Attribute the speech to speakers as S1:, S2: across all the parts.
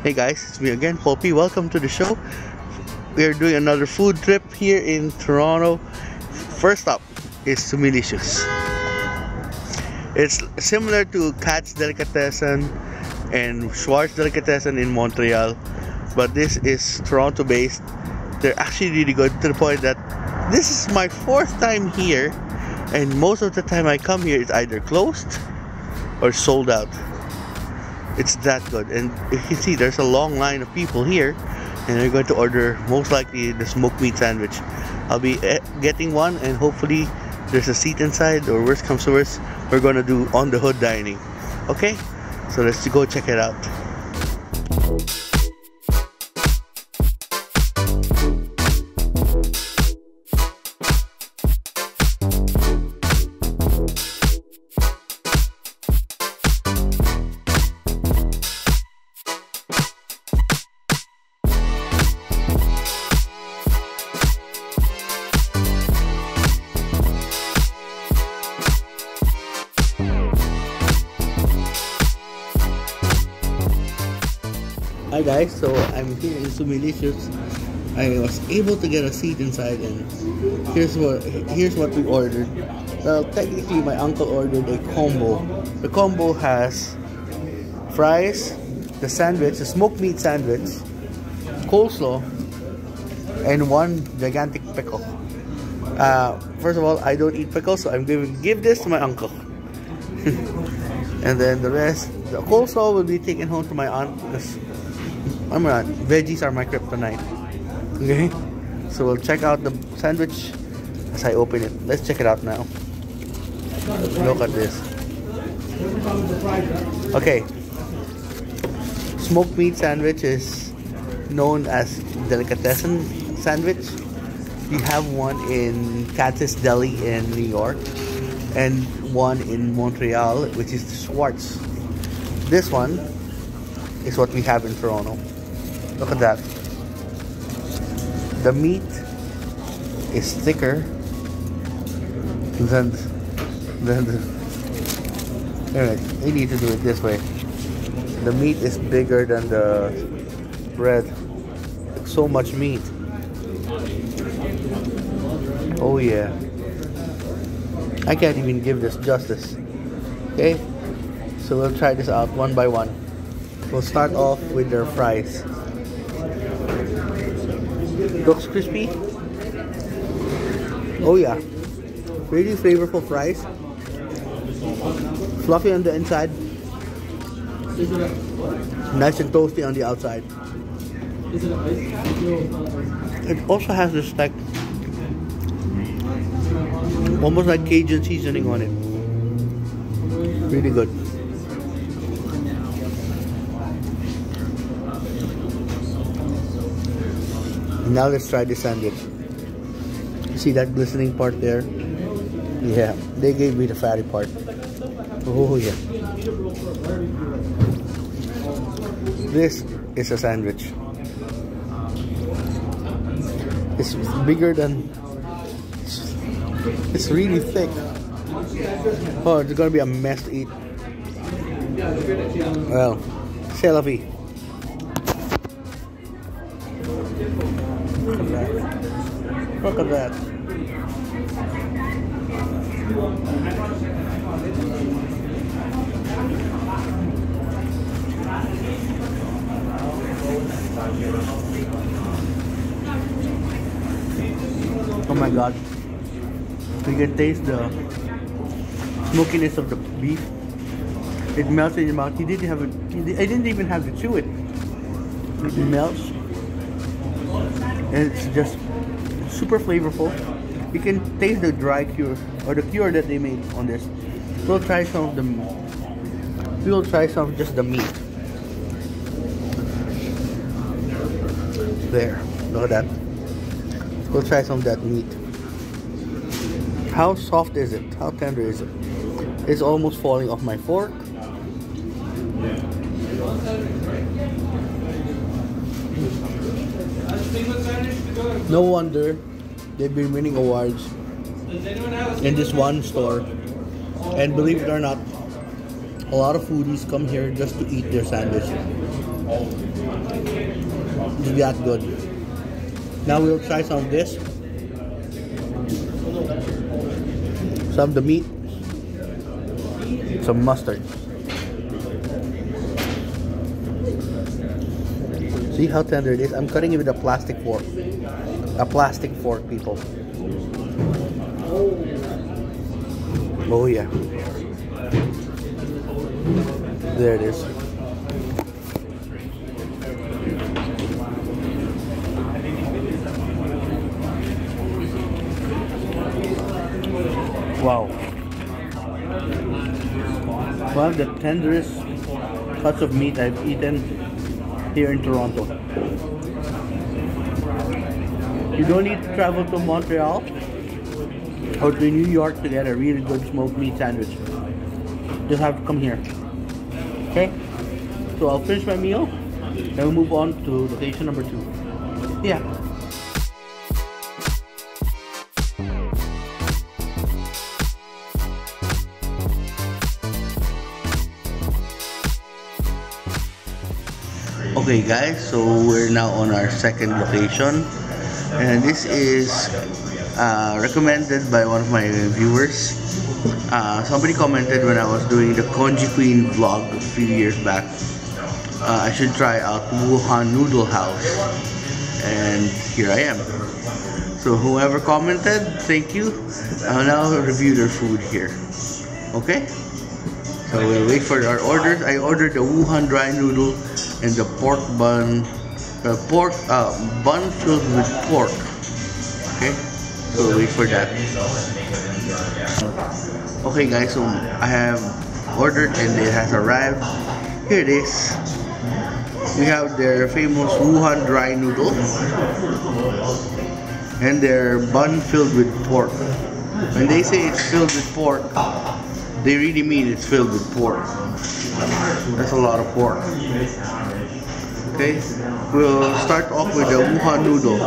S1: Hey guys, it's me again, Poppy. Welcome to the show. We are doing another food trip here in Toronto. First up is Sumilicious. It's similar to Kat's Delicatessen and Schwartz Delicatessen in Montreal, but this is Toronto based. They're actually really good to the point that this is my fourth time here, and most of the time I come here it's either closed or sold out. It's that good, and if you see there's a long line of people here and they're going to order most likely the smoked meat sandwich. I'll be getting one, and hopefully there's a seat inside, or worst comes to worst, we're gonna do on the hood dining. Okay, so let's go check it out. Hi guys, so I'm here in Sumilicious. I was able to get a seat inside, and here's what we ordered. Well, technically my uncle ordered a combo. The combo has fries, the sandwich, the smoked meat sandwich, coleslaw, and one gigantic pickle. First of all, I don't eat pickles, so I'm going to give this to my uncle. And then the rest, the coleslaw will be taken home to my aunt because veggies are my kryptonite. Okay, so we'll check out the sandwich as I open it. Let's check it out now. Let's look at this. Okay, smoked meat sandwich is known as delicatessen sandwich. We have one in Katz's Deli in New York and one in Montreal, which is Schwartz. This one is what we have in Toronto. Look at that. The meat is thicker than anyway, we need to do it this way. The meat is bigger than the bread. So much meat. Oh yeah. I can't even give this justice. Okay, so we'll try this out one by one. We'll start off with their fries. Looks crispy. Oh yeah, really flavorful fries. Fluffy on the inside, nice and toasty on the outside. It also has this like almost like Cajun seasoning on it. Really good. Now let's try the sandwich. See that glistening part there? Yeah, they gave me the fatty part. Oh yeah. This is a sandwich. It's bigger than... It's really thick. Oh, it's gonna be a mess to eat. Well, c'est la vie. Look at that. Oh my god. You can taste the smokiness of the beef. It melts in your mouth. I didn't even have to chew it. It melts. And it's just super flavorful. You can taste the dry cure or the cure that they made on this. We'll try some of the just the meat. There, look at that. We'll try some of that meat. How soft is it? How tender is it? It's almost falling off my fork. No wonder they've been winning awards in this one store. And believe it or not, a lot of foodies come here just to eat their sandwich. It's that good. Now we'll try some of this. Some of the meat. Some mustard. See how tender it is? I'm cutting it with a plastic fork. A plastic fork, people. Oh yeah. There it is. Wow. One of the tenderest cuts of meat I've eaten here in Toronto. You don't need to travel to Montreal or to New York to get a really good smoked meat sandwich. Just have to come here. Okay? So I'll finish my meal and we'll move on to location number 2. Yeah. Okay guys, so we're now on our second location, and this is recommended by one of my viewers. Somebody commented when I was doing the Congee Queen vlog a few years back, I should try out Wuhan Noodle House, and here I am. So whoever commented, thank you. I'll now review their food here. Okay? So we'll wait for our orders. I ordered the Wuhan dry noodle and the pork bun, bun filled with pork. Okay, so we'll wait for that. Okay guys, so I have ordered and it has arrived. Here it is. We have their famous Wuhan dry noodle and their bun filled with pork. When they say it's filled with pork, they really mean it's filled with pork. That's a lot of pork. Okay, we'll start off with the Wuhan noodle.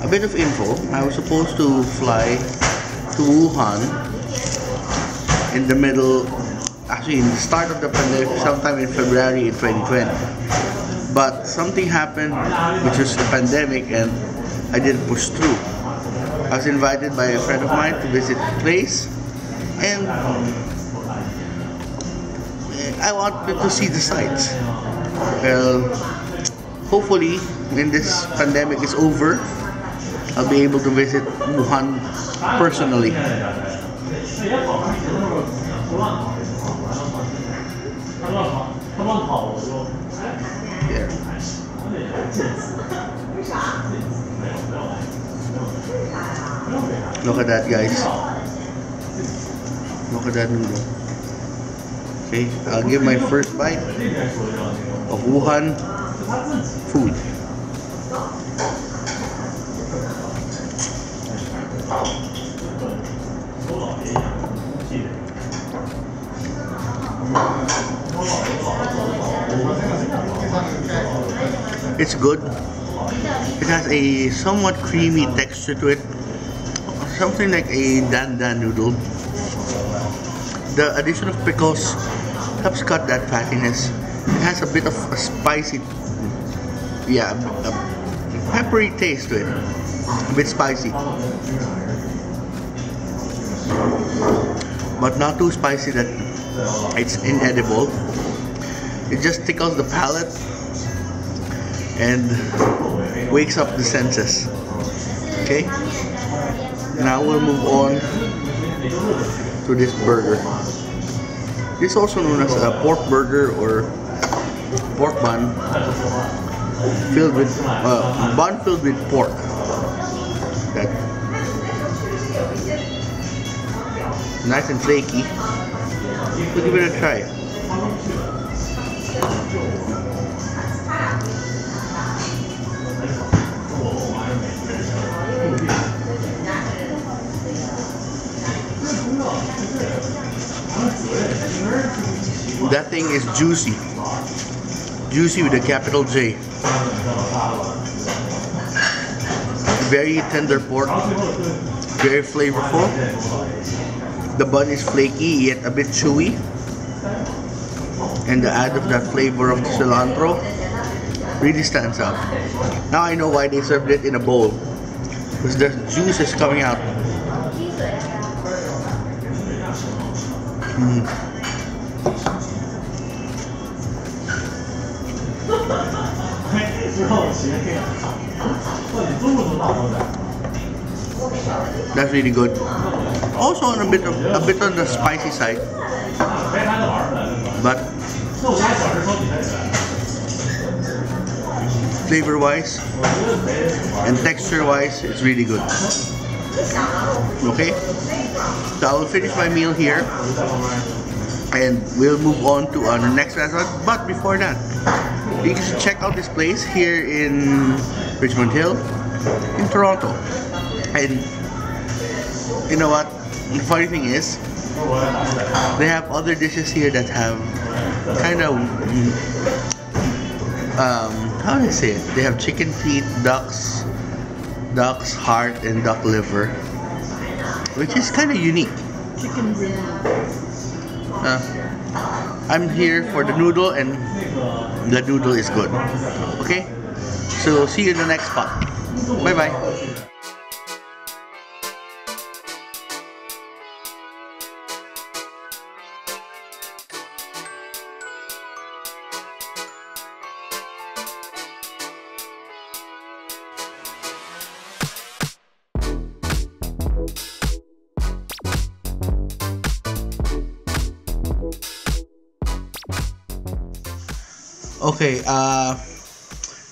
S1: A bit of info. I was supposed to fly to Wuhan in the middle, actually in the start of the pandemic, sometime in February in 2020. But something happened, which was the pandemic, and I didn't push through. I was invited by a friend of mine to visit the place, and I wanted to see the sights. Well, hopefully when this pandemic is over, I'll be able to visit Wuhan personally. Here. Look at that, guys. Look at that noodle. Okay, I'll give my first bite of Wuhan food. It's good. It has a somewhat creamy texture to it. Something like a dan noodle. The addition of pickles helps cut that fattiness. It has a bit of a spicy, yeah, a peppery taste to it. A bit spicy, but not too spicy that it's inedible. It just tickles the palate and wakes up the senses. Okay, now we'll move on to this burger. This is also known as a pork burger or pork bun filled with pork. That nice and flaky. We'll give it a try. That thing is juicy. Juicy with a capital J. Very tender pork. Very flavorful. The bun is flaky yet a bit chewy. and the add of that flavor of cilantro really stands out. Now I know why they served it in a bowl, because the juice is coming out. That's really good. Also on a bit on the spicy side, but flavor wise and texture wise, it's really good. Okay, so I will finish my meal here and we'll move on to our next restaurant. But before that, you can check out this place here in Richmond Hill in Toronto. And you know what, the funny thing is, they have other dishes here that have kind of how do I say it? They have chicken feet, duck's heart, and duck liver, which is kind of unique.
S2: Chicken breast.
S1: I'm here for the noodle, and the noodle is good. Okay, so see you in the next spot. Bye bye. Okay,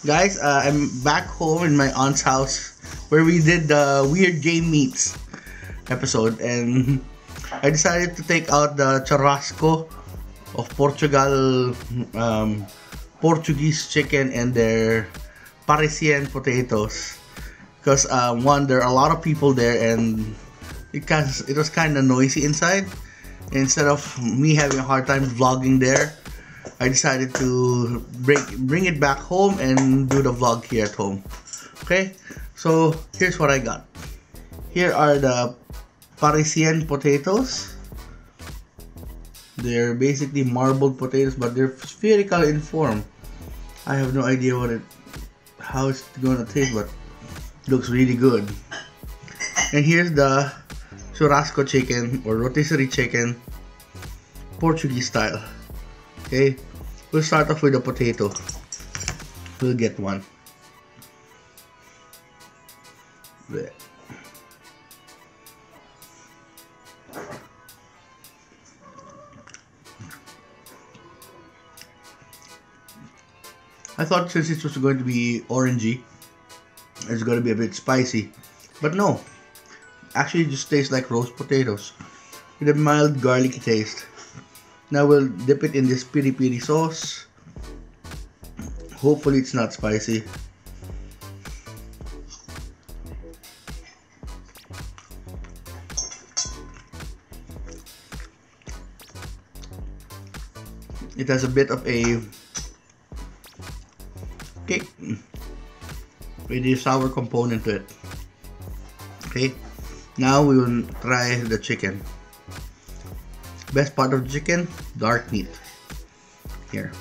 S1: guys, I'm back home in my aunt's house where we did the weird game meats episode, and I decided to take out the churrasco of Portugal, Portuguese chicken, and their Parisian potatoes, because one, there are a lot of people there and it was kind of noisy inside. Instead of me having a hard time vlogging there, I decided to bring it back home and do the vlog here at home. Okay, so here's what I got. Here are the Parisian potatoes. They're basically marbled potatoes, but they're spherical in form. I have no idea how it's gonna taste, but it looks really good. And here's the churrasco chicken or rotisserie chicken, Portuguese style. Okay, we'll start off with the potato. We'll get one. There. I thought since it was going to be orangey, it's going to be a bit spicy, but no. Actually, it just tastes like roast potatoes with a mild garlicky taste. Now we'll dip it in this piri piri sauce. Hopefully it's not spicy. It has a bit of a kick with a sour component to it. Okay, now we will try the chicken. Best part of the chicken, dark meat. Here,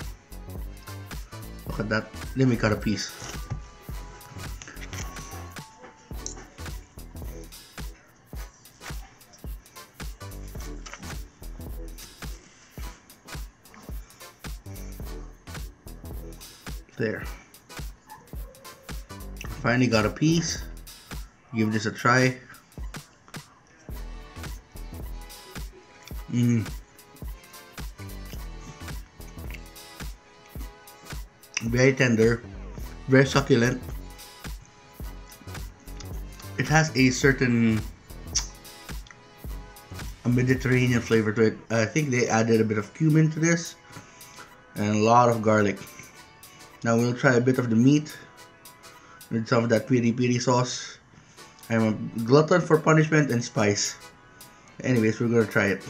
S1: look at that. Let me cut a piece. There. Finally got a piece. Give this a try. Very tender, very succulent. It has a certain Mediterranean flavor to it. I think they added a bit of cumin to this and a lot of garlic. Now we'll try a bit of the meat with some of that piri piri sauce. I'm a glutton for punishment and spice. Anyways, we're gonna try it.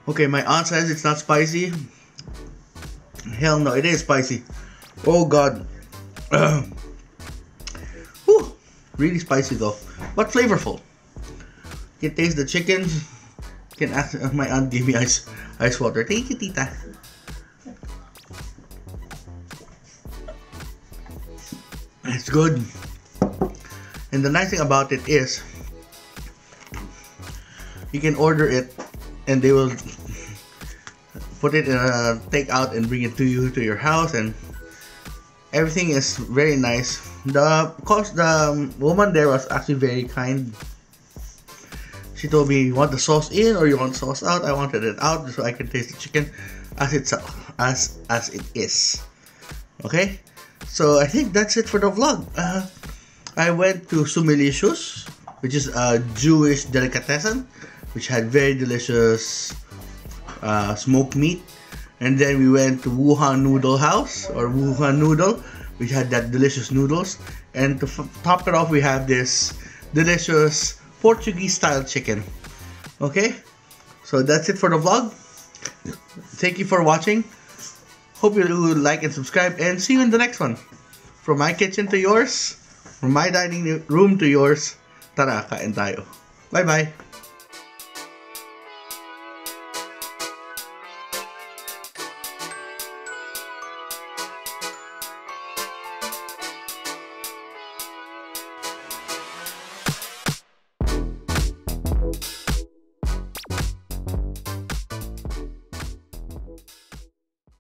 S1: Okay, my aunt says it's not spicy. Hell no, it is spicy. Oh god. Really spicy though, but flavorful. You can taste the chicken. You can ask, my aunt gave me ice water. Thank you, tita. It's good. And the nice thing about it is you can order it and they will put it in a takeout and bring it to you to your house, and everything is very nice. The woman there was actually very kind. She told me, you want the sauce in or you want sauce out? I wanted it out so I can taste the chicken as it is. Okay, so I think that's it for the vlog. I went to Sumilicious, which is a Jewish delicatessen, which had very delicious smoked meat. And then we went to Wuhan Noodle House, or Wuhan Noodle, which had that delicious noodles. And to top it off, we have this delicious Portuguese style chicken. Okay, so that's it for the vlog. Thank you for watching. Hope you like and subscribe, and see you in the next one. From my kitchen to yours, from my dining room to yours, tara, kain tayo. Bye bye.